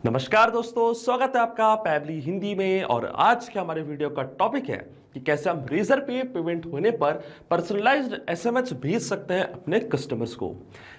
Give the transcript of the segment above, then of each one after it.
नमस्कार दोस्तों, स्वागत है आपका पैबली हिंदी में। और आज के हमारे वीडियो का टॉपिक है कि कैसे हम रेजर पे पेमेंट होने पर पर्सनलाइज्ड एसएमएस भेज सकते हैं अपने कस्टमर्स को।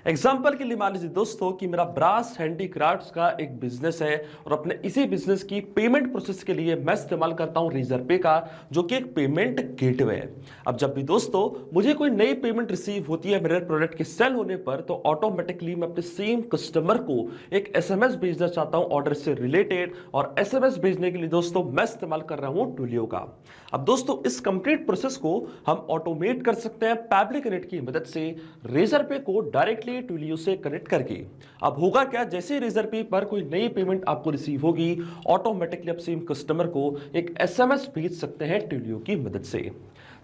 एग्जांपल के लिए मान लीजिए दोस्तों कि मेरा ब्रास हैंडीक्राफ्ट्स का एक बिजनेस है और अपने इसी बिजनेस की पेमेंट प्रोसेस के लिए मैं इस्तेमाल करता हूं रेजर पे का, जो कि एक पेमेंट गेटवे है। अब जब भी दोस्तों मुझे कोई नई पेमेंट रिसीव होती है मेरे प्रोडक्ट के सेल होने पर, तो ऑटोमेटिकली मैं अपने सेम कस्टमर को एक एसएमएस भेजना चाहता हूं ऑर्डर से रिलेटेड। और एसएमएस भेजने के लिए दोस्तों मैं इस्तेमाल कर रहा हूं टूलियो का। अब दोस्तों इस कंप्लीट प्रोसेस को हम ऑटोमेट कर सकते हैं पैबली कनेक्ट की मदद से, रेजर पे को डायरेक्टली टूलियो से कनेक्ट करके। अब होगा क्या, जैसे रेजर पे पर कोई नई पेमेंट आपको रिसीव होगी, ऑटोमेटिकली आप सेम कस्टमर को एक एसएमएस भेज सकते हैं टूलियो की मदद से।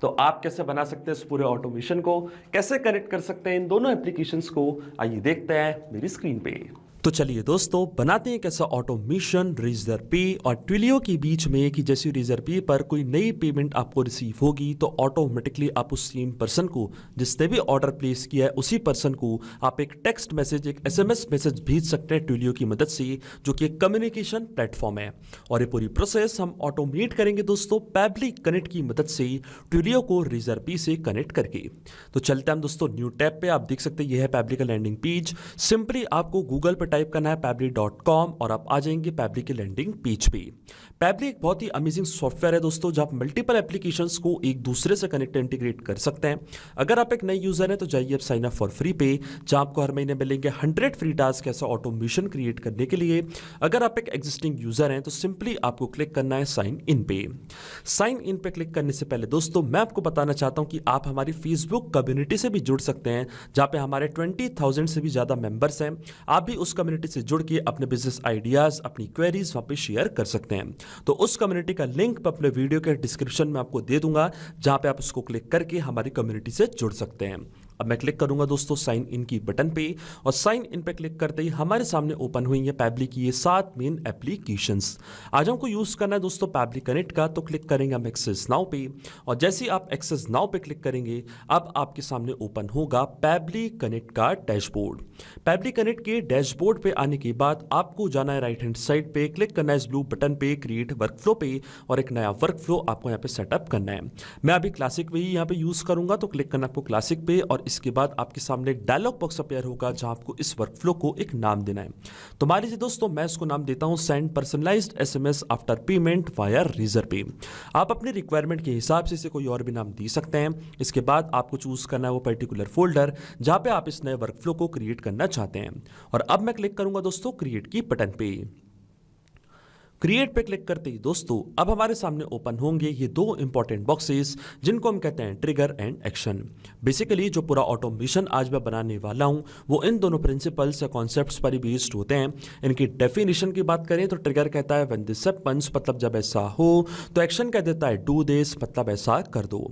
तो आप कैसे बना सकते हैं इस पूरे ऑटोमेशन को, कैसे कनेक्ट कर सकते हैं इन दोनों एप्लीकेशंस को, आइए देखते हैं मेरी स्क्रीन पे। तो चलिए दोस्तों बनाते हैं कैसा ऑटोमेशन रेजर पे और ट्विलियो के बीच में, कि जैसे रेजर पे पर कोई नई पेमेंट आपको रिसीव होगी तो ऑटोमेटिकली आप उस सेम पर्सन को, जिसने भी ऑर्डर प्लेस किया है उसी पर्सन को आप एक टेक्स्ट मैसेज, एक एसएमएस मैसेज भेज सकते हैं ट्विलियो की मदद से, जो कि एक कम्युनिकेशन प्लेटफॉर्म है। और ये पूरी प्रोसेस हम ऑटोमेट करेंगे दोस्तों पैबली कनेक्ट की मदद से, ट्विलियो को रेजर पे से कनेक्ट करके। तो चलते हैं हम दोस्तों न्यू टैब पे। आप देख सकते हैं यह है पैबली का लैंडिंग पेज। सिंपली आपको गूगल पर टाइप करना है pabbly.com और आप आ जाएंगे पैबली के लैंडिंग पेज पे। पैबली एक बहुत ही अमेजिंग सॉफ्टवेयर है दोस्तों, जहां आप मल्टीपल एप्लीकेशंस को एक दूसरे से कनेक्ट इंटीग्रेट कर सकते हैं। अगर आप एक नए यूजर हैं तो जाइए आप साइन अप फॉर फ्री पे, जहां आपको हर महीने मिलेंगे 100 फ्री टास्क ऐसा ऑटोमेशन क्रिएट करने के लिए। अगर आप एक एग्जिस्टिंग यूजर हैं तो सिंपली आपको क्लिक करना है साइन इन पे। साइन इन पे क्लिक करने से पहले दोस्तों मैं आपको बताना चाहता हूं कि आप हमारी फेसबुक कम्युनिटी से भी जुड़ सकते हैं, जहां पे हमारे 20,000 से भी ज्यादा मेंबर्स हैं। आप भी उस कम्युनिटी से जुड़ के अपने बिजनेस आइडियाज, अपनी क्वेरीज वहां पे शेयर कर सकते हैं। तो उस कम्युनिटी का लिंक मैं अपने वीडियो के डिस्क्रिप्शन में आपको दे दूंगा, जहां पे आप उसको क्लिक करके हमारी कम्युनिटी से जुड़ सकते हैं। अब मैं क्लिक करूंगा दोस्तों साइन इन की बटन पे, और साइन इन पे क्लिक करते ही हमारे सामने ओपन हुई है पैबली की ये 7 मेन एप्लीकेशंस। आज हमको यूज करना है दोस्तों पैबली कनेक्ट का, तो क्लिक करेंगे हम एक्सेस नाउ पे। और जैसे ही आप एक्सेस नाउ पे क्लिक करेंगे, अब आपके सामने ओपन होगा पैबली कनेक्ट का डैशबोर्ड। पैबली कनेक्ट के डैशबोर्ड पे आने के बाद आपको जाना है राइट हैंड साइड पे, क्लिक करना है इस ब्लू बटन पे क्रिएट वर्कफ्लो पे, और एक नया वर्कफ्लो आपको यहाँ पे सेटअप करना है। मैं अभी क्लासिक वही यहाँ पे यूज करूंगा, तो क्लिक करना आपको क्लासिक पे, और इसके बाद आपके सामने एक डायलॉग बॉक्स अपीयर होगा जहां आपको इस वर्कफ्लो को एक नाम देना है। तो मान लीजिए दोस्तों मैं इसको नाम देता हूं send personalised SMS after payment via Razorpay. आप अपनी रिक्वायरमेंट के हिसाब से इसे कोई और भी नाम दे सकते हैं। इसके बाद आपको चूज करना है वो पर्टिकुलर फोल्डर जहां पे आप इस नए वर्कफ्लो को क्रिएट करना चाहते हैं। और अब मैं क्लिक करूंगा दोस्तों क्रिएट की बटन पे। क्रिएट पे क्लिक करते ही दोस्तों अब हमारे सामने ओपन होंगे ये दो इंपॉर्टेंट बॉक्सेस, जिनको हम कहते हैं ट्रिगर एंड एक्शन। बेसिकली जो पूरा ऑटोमेशन आज मैं बनाने वाला हूं वो इन दोनों प्रिंसिपल्स या कॉन्सेप्ट्स पर ही बेस्ड होते हैं। इनकी डेफिनेशन की बात करें तो ट्रिगर कहता है व्हेन दिस हैपेंस, मतलब जब ऐसा हो। तो एक्शन कह देता है डू दिस, मतलब ऐसा कर दो।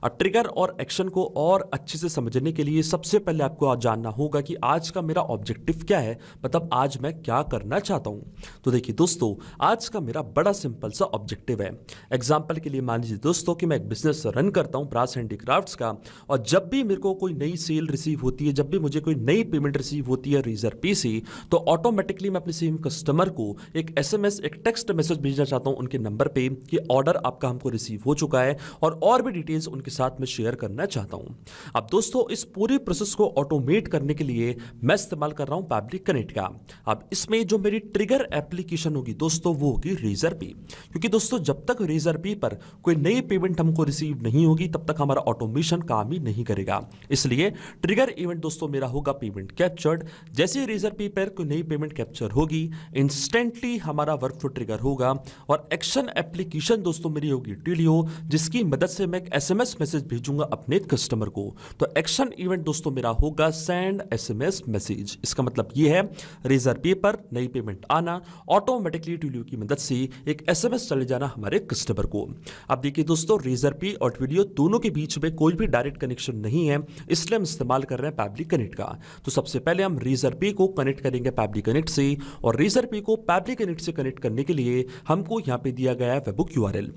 अब ट्रिगर और एक्शन को और अच्छे से समझने के लिए सबसे पहले आपको आज जानना होगा कि आज का मेरा ऑब्जेक्टिव क्या है, मतलब आज मैं क्या करना चाहता हूं। तो देखिए दोस्तों आज का मेरा बड़ा सिंपल सा ऑब्जेक्टिव है। एग्जांपल के लिए मान लीजिए दोस्तों कि मैं एक बिजनेस रन करता हूं ब्रास हैंडीक्राफ्ट्स का, और जब भी मेरे को कोई नई सेल रिसीव होती है, जब भी मुझे कोई नई पेमेंट रिसीव होती है रेजर पे से, तो ऑटोमेटिकली मैं अपने सेम कस्टमर को एक एसएमएस, एक टेक्स्ट मैसेज भेजना चाहता हूं उनके नंबर पे कि ऑर्डर आपका हमको रिसीव हो चुका है, और भी डिटेल्स उनके साथ में शेयर करना चाहता हूं। अब दोस्तों इस पूरी प्रोसेस को ऑटोमेट करने के लिए मैं इस्तेमाल कर रहा हूं पैबली कनेक्ट का। अब इसमें जो मेरी ट्रिगर एप्लीकेशन होगी दोस्तों वो होगी रेजर पे, क्योंकि दोस्तों जब तक रेजर पे पर कोई नई पेमेंट हमको रिसीव नहीं होगी तब तक हमारा ऑटोमेशन काम ही नहीं करेगा। इसलिए ट्रिगर इवेंट दोस्तों मेरा होगा पेमेंट कैप्चर्ड। जैसे ही रेजर पे पर कोई नई पेमेंट कैप्चर होगी, इंस्टेंटली हमारा वर्कफ्लो ट्रिगर होगा। और एक्शन एप्लीकेशन दोस्तों मेरी होगी ट्विलियो, जिसकी मदद से मैं एक एसएमएस मैसेज भेजूंगा अपने कस्टमर को। तो एक्शन इवेंट दोस्तों मेरा होगा सेंड एसएमएस मैसेज। इसका मतलब यह है रेजर पे पर नई पेमेंट आना, ऑटोमेटिकली ट्विलियो की मदद से एक एसएमएस चले जाना हमारे कस्टमर को। अब देखिए दोस्तों रेजर पे और ट्विलियो दोनों के बीच में कोई भी डायरेक्ट कनेक्शन नहीं है, इसलिए हम इस्तेमाल कर रहे हैं पैबली कनेक्ट का। तो सबसे पहले हम रेजर पे को कनेक्ट करेंगे पैबली कनेक्ट से, और रेजर पे को पैबली कनेक्ट से कनेक्ट करने के लिए हमको यहां पे दिया गया है वेबुक यूआरएल।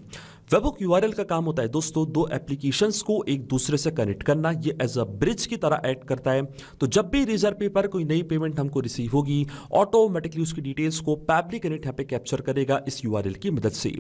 वेबहुक यूआरएल का काम होता है दोस्तों दो एप्लीकेशंस को एक दूसरे से कनेक्ट करना। ये एज अ ब्रिज की तरह ऐड करता है। तो जब भी रेजर पे पर कोई नई पेमेंट हमको रिसीव होगी, ऑटोमेटिकली उसकी डिटेल्स को पैबली कनेक्ट यहाँ पे कैप्चर करेगा इस यूआरएल की मदद से।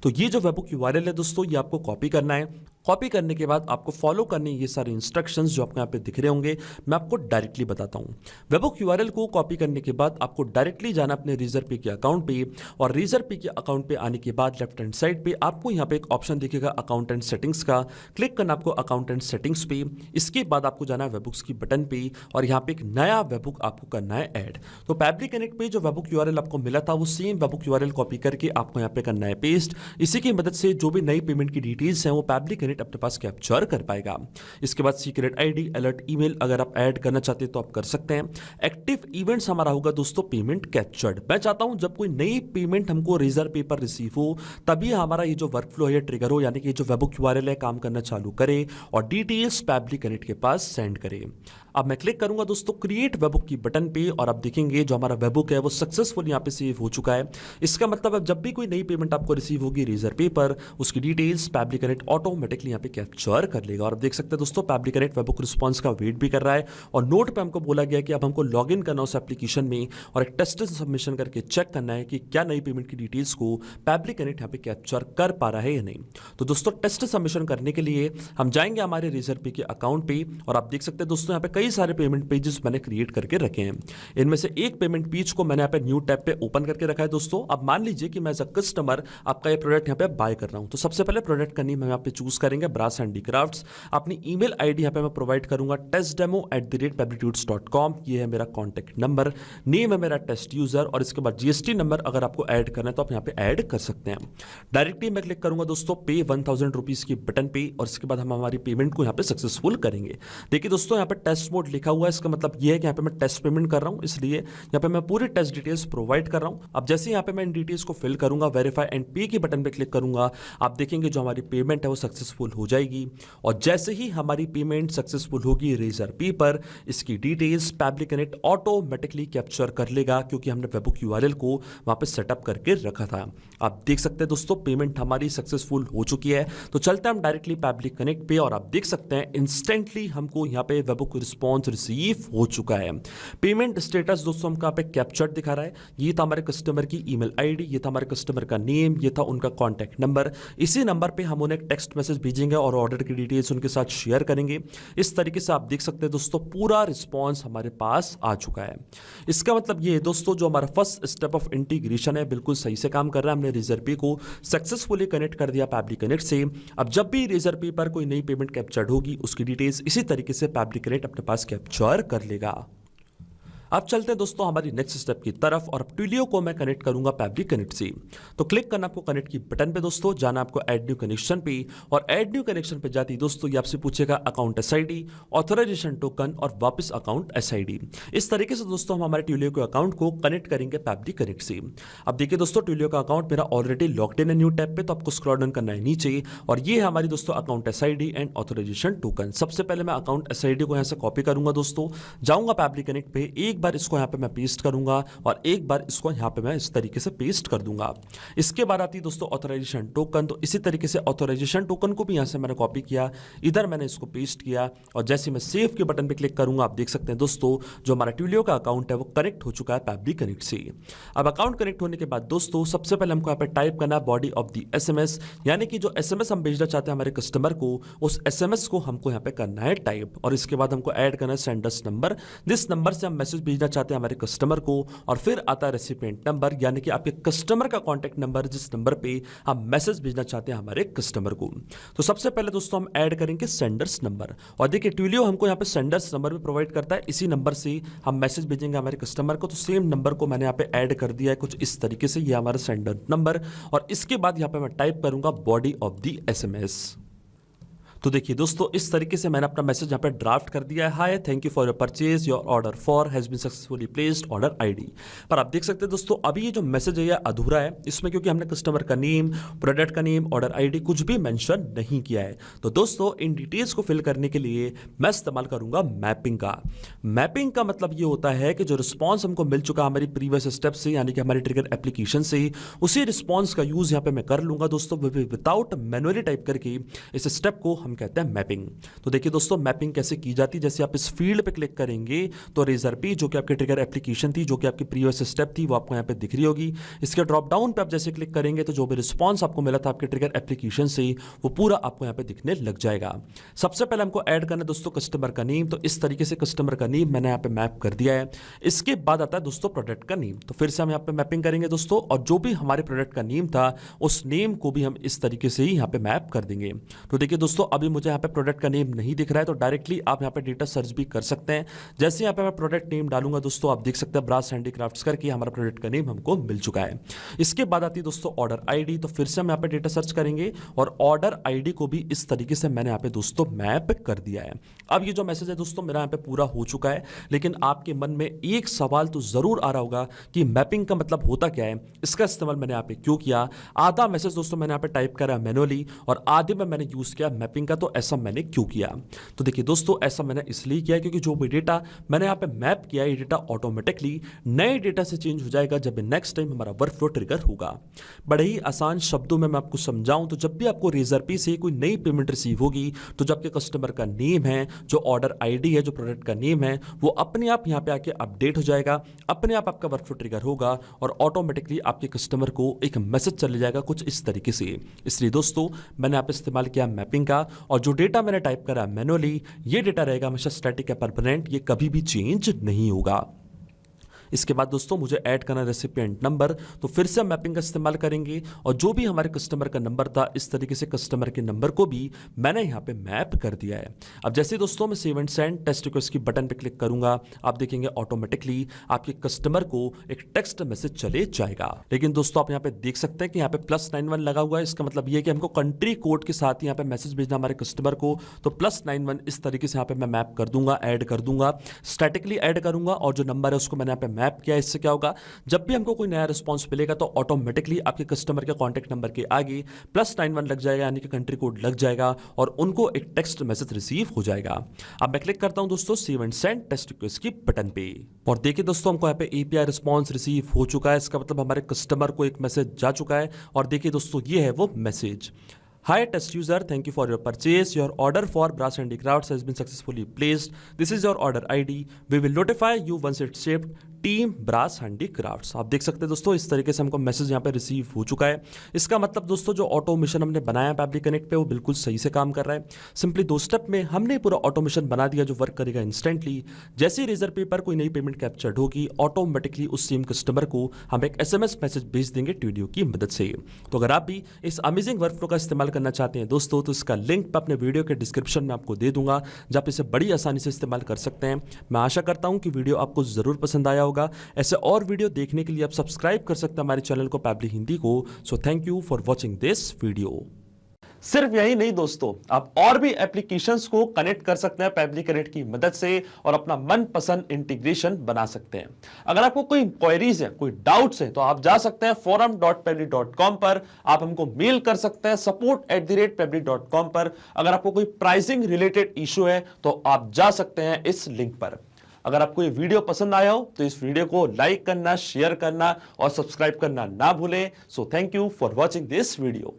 तो ये जो वेबहुक यूआरएल है दोस्तों, ये आपको कॉपी करना है। कॉपी करने के बाद आपको फॉलो करने ये सारे इंस्ट्रक्शंस जो आपको यहाँ पे दिख रहे होंगे, मैं आपको डायरेक्टली बताता हूँ। वेबहुक यूआरएल को कॉपी करने के बाद आपको डायरेक्टली जाना अपने रेजर पे के अकाउंट पे, और रेजर पे के अकाउंट पे आने के बाद लेफ्ट हैंड साइड पे आपको यहाँ पे एक ऑप्शन दिखेगा अकाउंट एंड सेटिंग्स का। क्लिक करना आपको अकाउंट एंड सेटिंग्स पे। इसके बाद आपको जाना है वेबहुक्स की बटन पे, और यहाँ पे एक नया वेबहुक आपको करना है ऐड। तो पैबली कनेक्ट पे जो वेबहुक यूआरएल आपको मिला था, वो सेम वेबहुक यूआरएल कॉपी करके आपको यहाँ पे करना है पेस्ट। इसी की मदद से जो भी नई पेमेंट की डिटेल्स हैं वो पैबली कनेक्ट अपने पास कैप्चर कर पाएगा। इसके बाद सीक्रेट आईडी, अलर्ट ईमेल अगर आप ऐड करना चाहते हैं तो आप कर सकते हैं। एक्टिव इवेंट्स हमारा होगा दोस्तों पेमेंट कैप्चर्ड। मैं चाहता हूं जब कोई नई पेमेंट हमको रेजर पे पर रिसीव हो, तभी हमारा ये जो वर्कफ्लो है ट्रिगर हो, यानी कि जो वेबहुक यूआरएल है काम करना चालू करे और डिटेल्स पैबली कनेक्ट के पास सेंड करे। अब मैं क्लिक करूंगा दोस्तों क्रिएट वेबहुक की बटन पे, और आप देखेंगे जो हमारा वेबहुक है वो सक्सेसफुल यहाँ पे सेव हो चुका है। इसका मतलब अब जब भी कोई नई पेमेंट आपको रिसीव होगी रेजर पे पर, उसकी डिटेल्स पैबली कनेक्ट ऑटोमेटिकली यहाँ पे कैप्चर कर लेगा। और आप देख सकते हैं दोस्तों पैबली कनेक्ट वेबहुक रिस्पॉन्स का वेट भी कर रहा है, और नोट पे हमको बोला गया कि अब हमको लॉग इन करना उस एप्लीकेशन में और एक टेस्ट सबमिशन करके चेक करना है कि क्या नई पेमेंट की डिटेल्स को पैबली कनेक्ट यहाँ पे कैप्चर कर पा रहा है या नहीं। तो दोस्तों टेस्ट सबमिशन करने के लिए हम जाएंगे हमारे रेजर पे के अकाउंट पे, और आप देख सकते हैं दोस्तों यहाँ पे कई सारे पेमेंट पेजेस मैंने क्रिएट करके रखे हैं। इनमें से एक पेमेंट पेज को मैंने यहाँ पे न्यू टैब पे ओपन करके रखा है दोस्तों। अब मान लीजिए कि मैं एज अ कस्टमर आपका ये प्रोडक्ट यहाँ पे बाय कर रहा हूँ, तो सबसे पहले प्रोडक्ट का नेम हम यहाँ पे चूज करेंगे ब्रास हैंडीक्राफ्ट्स। अपनी ईमेल आईडी यहाँ पे मैं प्रोवाइड करूंगा testdemo@pablitudes.com। ये है मेरा कॉन्टैक्ट नंबर, नेम है मेरा टेस्ट यूजर, और इसके बाद जीएसटी नंबर अगर आपको ऐड करना है तो आप यहाँ पे ऐड कर सकते हैं। डायरेक्टली मैं क्लिक करूंगा दोस्तों पे 1000 रुपीज की बटन पे, और इसके बाद हम हमारी पेमेंट को यहाँ पे सक्सेसफुल करेंगे। देखिए दोस्तों यहाँ पे टेस्ट मोड लिखा हुआ है, इसका मतलब ये है कि यहाँ पे मैं टेस्ट पेमेंट कर रहा हूँ, इसलिए यहाँ पे मैं पूरी टेस्ट डिटेल्स प्रोवाइड कर रहा हूँ। अब जैसे यहाँ पे मैं इन डिटेल्स को फिल करूंगा, वेरीफाई एंड पे की बटन पे क्लिक करूंगा, आप देखेंगे जो हमारी पेमेंट है वो सक्सेसफुल हो जाएगी। और जैसे ही हमारी पेमेंट सक्सेसफुल होगी रेजर पे पर, इसकी details Pabbly connect automatically capture कर लेगा, क्योंकि हमने वेबहुक यूआरएल को वहां पे सेटअप करके रखा था। आप देख सकते हैं दोस्तों पेमेंट हमारी सक्सेसफुल हो चुकी है। तो चलते हैं हम डायरेक्टली पैबली कनेक्ट पे, और आप देख सकते हैं इंस्टेंटली हमको यहाँ पे वेबहुक रिस्पॉन्स रिसीव हो चुका है। पेमेंट स्टेटस दोस्तों हमको यहाँ पे कैप्चर्ड दिखा रहा है। ये था हमारे कस्टमर की ईमेल आईडी, ये था हमारे कस्टमर का नेम, ये था उनका कॉन्टैक्ट नंबर। इसी नंबर पे हम उन्हें टेक्स्ट मैसेज भेजेंगे और ऑर्डर की डिटेल्स उनके साथ शेयर करेंगे। इस तरीके से आप देख सकते हैं दोस्तों पूरा रिस्पॉन्स हमारे पास आ चुका है। इसका मतलब ये है दोस्तों जो हमारा फर्स्ट स्टेप ऑफ इंटीग्रेशन है बिल्कुल सही से काम कर रहा है। हमने रेजर पे को सक्सेसफुली कनेक्ट कर दिया पैबली कनेक्ट से। अब जब भी रेजर पे पर कोई नई पेमेंट कैप्चर्ड होगी, उसकी डिटेल्स इसी तरीके से पैबली कनेक्ट अपने पास कैप्चर कर लेगा। अब चलते हैं दोस्तों हमारी नेक्स्ट स्टेप की तरफ, और अब ट्विलियो को मैं कनेक्ट करूंगा पैबली कनेक्ट से। तो क्लिक करना आपको कनेक्ट की बटन पे दोस्तों, जाना आपको ऐड न्यू कनेक्शन पे, और ऐड न्यू कनेक्शन पे जाती दोस्तों ये आपसे पूछेगा अकाउंट एसआईडी, ऑथराइजेशन टोकन और वापस अकाउंट एसआईडी। इस तरीके से दोस्तों हम हमारे ट्विलियो के अकाउंट को कनेक्ट करेंगे पैबली कनेक्ट से। अब देखिए दोस्तों ट्विलियो का अकाउंट मेरा ऑलरेडी लॉग्ड इन है न्यू टैब पे, तो आपको स्क्रॉल डाउन करना है नीचे, और ये है हमारी दोस्तों account SID and authorisation token. सबसे पहले मैं अकाउंट एसआईडी को यहाँ से कॉपी करूंगा दोस्तों, जाऊंगा पैबली कनेक्ट पे, एक बार इसको यहाँ पे मैं पेस्ट करूंगा और एक बार इसको यहां पे मैं इस तरीके से पेस्ट कर दूंगा। इसके बाद आती है दोस्तों ऑथराइजेशन टोकन। तो इसी तरीके से ऑथराइजेशन टोकन को भी यहां से मैंने कॉपी किया, इधर मैंने इसको पेस्ट किया, और जैसे मैं सेव के बटन पे क्लिक करूंगा आप देख सकते हैं दोस्तों जो हमारा ट्विलियो का अकाउंट है वो कनेक्ट हो चुका है पैबली कनेक्ट से। अब अकाउंट कनेक्ट होने के बाद दोस्तों सबसे पहले हमको यहाँ पे टाइप करना है बॉडी ऑफ द एसएमएस, यानी कि जो एसएमएस हम भेजना चाहते हैं हमारे कस्टमर को, उस एसएमएस को हमको यहाँ पे करना है टाइप, और इसके बाद हमको ऐड करना है सेंडर्स नंबर, जिस नंबर से हम मैसेज भेजना चाहते हैं हमारे कस्टमर को, और फिर आता है रेसिपिएंट नंबर, यानी कि आपके कस्टमर का कॉन्टैक्ट नंबर, जिस नंबर पे हम मैसेज भेजना चाहते हैं हमारे कस्टमर को। तो सबसे पहले दोस्तों हम ऐड करेंगे सेंडर्स नंबर, और देखिए ट्विलियो हमको यहाँ पे सेंडर्स नंबर भी प्रोवाइड करता है, इसी नंबर से हम मैसेज भेजेंगे हमारे कस्टमर को। तो सेम नंबर को मैंने यहाँ पे ऐड कर दिया है कुछ इस तरीके से, ये हमारा सेंडर नंबर, और इसके बाद यहाँ पे मैं टाइप करूंगा बॉडी ऑफ द एसएमएस। तो देखिए दोस्तों, इस तरीके से मैंने अपना मैसेज यहाँ पे ड्राफ्ट कर दिया है। Hi, thank you for your purchase, your order for has been successfully placed, order ID. पर आप देख सकते हैं दोस्तों, अभी ये जो मैसेज है ये अधूरा है इसमें, क्योंकि हमने कस्टमर का नेम, प्रोडक्ट का नेम, ऑर्डर आईडी कुछ भी मेंशन नहीं किया है। तो दोस्तों, इन डिटेल्स को फिल करने के लिए मैं इस्तेमाल करूंगा मैपिंग का। मैपिंग का मतलब ये होता है कि जो रिस्पॉन्स हमको मिल चुका हमारी प्रीवियस स्टेप से, यानी कि हमारी ट्रिगर एप्लीकेशन से, उसी रिस्पॉन्स का यूज यहाँ पे मैं कर लूंगा दोस्तों, विदाउट मैनुअली टाइप करके। इस स्टेप को हम कहते हैं मैपिंग। तो देखिए दोस्तों, मैपिंग कैसे की जाती है। जैसे आप इस फील्ड पे क्लिक करेंगे तो रेजर पी, जो कि आपकी ट्रिगर एप्लीकेशन थी, जो कि आपकी प्रीवियस स्टेप थी, वो आपको यहाँ पे दिख रही होगी। इसके ड्रॉप डाउन पे आप जैसे क्लिक करेंगे तो जो भी रिस्पॉन्स आपको मिला था आपके ट्रिगर एप्लीकेशन से, वो पूरा आपको यहाँ पे दिखने लग जाएगा। सबसे पहले हमको ऐड करना है दोस्तों कस्टमर का नेम। तो इस तरीके से कस्टमर का नेम मैंने यहाँ पे मैप कर दिया है। इसके बाद आता है दोस्तों प्रोडक्ट का नेम। तो फिर से हम यहाँ पे मैपिंग करेंगे दोस्तों, और जो भी हमारे प्रोडक्ट का नेम था उस नेम को भी हम इस तरीके से ही यहाँ पे मैप कर देंगे। तो देखिए दोस्तों, अभी मुझे यहाँ पे प्रोडक्ट का नेम नहीं दिख रहा है, तो डायरेक्टली आप यहाँ पे डेटा सर्च भी कर सकते हैं। जैसे यहाँ पे मैं प्रोडक्ट नेम डालूंगा दोस्तों, आप देख सकते हैं ब्रास हैंडीक्राफ्ट्स करके हमारा प्रोडक्ट का नेम हमको मिल चुका है। इसके बाद आती है दोस्तों ऑर्डर आईडी। तो फिर से हम यहाँ पे डेटा सर्च करेंगे और ऑर्डर आईडी को भी इस तरीके से मैंने यहाँ पे दोस्तों मैप कर दिया है। अब ये जो मैसेज है दोस्तों मेरा यहाँ पे पूरा हो चुका है, लेकिन आपके मन में एक सवाल तो जरूर आ रहा होगा कि मैपिंग का मतलब होता क्या है, इसका इस्तेमाल मैंने यहाँ पे क्यों किया। आधा मैसेज दोस्तों मैंने यहाँ पे टाइप करा मैनुअली और आधे में मैंने यूज किया मैपिंग का। तो ऐसा मैंने क्यों किया? तो देखिए दोस्तों, ऐसा मैंने इसलिए किया क्योंकि जो भी डेटा मैंने यहाँ पे मैप किया है, ये डेटा ऑटोमेटिकली नए डेटा से चेंज हो जाएगा जब नेक्स्ट टाइम हमारा वर्कफ्लो ट्रिगर होगा। बड़े ही आसान शब्दों में मैं आपको समझाऊं तो, जब भी आपको रेजर पे से कोई नई पेमेंट रिसीव होगी, तो जो आपके कस्टमर का नेम है, जो ऑर्डर आईडी है, जो प्रोडक्ट का नेम है, वो अपने आप यहाँ पे आके अपडेट हो जाएगा, अपने आप आपका वर्कफ्लो ट्रिगर होगा और ऑटोमेटिकली आपके कस्टमर को एक मैसेज चले जाएगा कुछ इस तरीके से। इसलिए दोस्तों, मैंने यहाँ पे इस्तेमाल किया मैपिंग का, और जो डेटा मैंने टाइप करा मैनुअली, ये डेटा रहेगा हमेशा स्टैटिक या परमानेंट, ये कभी भी चेंज नहीं होगा। इसके बाद दोस्तों मुझे ऐड करना रेसिपिएंट नंबर। तो फिर से हम मैपिंग का इस्तेमाल करेंगे और जो भी हमारे कस्टमर का नंबर था, इस तरीके से कस्टमर के नंबर को भी मैंने यहाँ पे मैप कर दिया है। अब जैसे दोस्तों मैं save and send test request की बटन पे क्लिक करूंगा, आप देखेंगे ऑटोमेटिकली आपके कस्टमर को एक टेक्स्ट मैसेज चले जाएगा। लेकिन दोस्तों आप यहाँ पे देख सकते हैं कि यहाँ पे +91 लगा हुआ है। इसका मतलब ये कि हमको कंट्री कोड के साथ यहाँ पे मैसेज भेजना हमारे कस्टमर को। तो +91 इस तरीके से यहाँ पे मैं मैप कर दूंगा, ऐड कर दूंगा, स्टैटिकली ऐड करूंगा, और जो नंबर है उसको मैंने यहाँ पे मैप किया। इससे क्या होगा, जब भी हमको कोई नया रिस्पांस मिलेगा तो ऑटोमेटिकली आपके कस्टमर के कॉन्टैक्ट नंबर के आगे +91 लग जाएगा, यानी कि कंट्री कोड लग जाएगा, और उनको एक टेक्स्ट मैसेज रिसीव हो जाएगा। अब मैं क्लिक करता हूं दोस्तों save and send test request की बटन पे, और देखिए दोस्तों हमको यहाँ पे एपीआई रिस्पांस रिसीव हो चुका है। इसका मतलब हमारे कस्टमर को एक मैसेज जा चुका है, और देखिए दोस्तों ये है वो message. Hi test user, thank you for your purchase. Your order for Brass Handicrafts has been successfully placed. This is your order ID. We will notify you once it's shipped. Team brass handicrafts. आप देख सकते हैं दोस्तों इस तरीके से हमको message यहाँ पे रिसीव हो चुका है। इसका मतलब दोस्तों जो ऑटोमेशन हमने बनाया पैब्लिक कनेक्ट पे, वो बिल्कुल सही से काम कर रहा है। सिंपली 2 स्टेप में हमने पूरा ऑटोमेशन बना दिया जो वर्क करेगा इंस्टेंटली। जैसे ही रेजर पे पर कोई नई पेमेंट कैप्चर्ड होगी, ऑटोमेटिकली उस सेम कस्टमर को हम एक SMS मैसेज भेज देंगे वीडियो की मदद से। तो अगर आप भी इस अमेजिंग वर्कफ्लो का इस्तेमाल करना चाहते हैं दोस्तों, तो इसका लिंक मैं अपने वीडियो के डिस्क्रिप्शन में आपको दे दूंगा, जहाँ आप इसे बड़ी आसानी से इस्तेमाल कर सकते हैं। मैं आशा करता हूँ कि वीडियो आपको जरूर पसंद आया होगा। ऐसे और वीडियो देखने के लिए आप सब्सक्राइब कर सकते हैं हमारे चैनल को पैब्ली हिंदी को। So thank you for watching this video. सिर्फ यही नहीं दोस्तों, आप और भी एप्लीकेशंस को कनेक्ट कर सकते हैं पैब्ली कनेक्ट की मदद से, और अपना मनपसंद इंटीग्रेशन बना सकते हैं। अगर आपको कोई क्वेरीज है, कोई डाउट्स है, तो आप जा सकते हैं forum.pebly.com पर, आप हमको मेल कर सकते हैं support@pebly.com पर। अगर आपको कोई प्राइसिंग रिलेटेड इशू है तो आप जा सकते हैं इस लिंक पर। अगर आपको ये वीडियो पसंद आया हो तो इस वीडियो को लाइक करना, शेयर करना और सब्सक्राइब करना ना भूलें। So thank you for watching this video.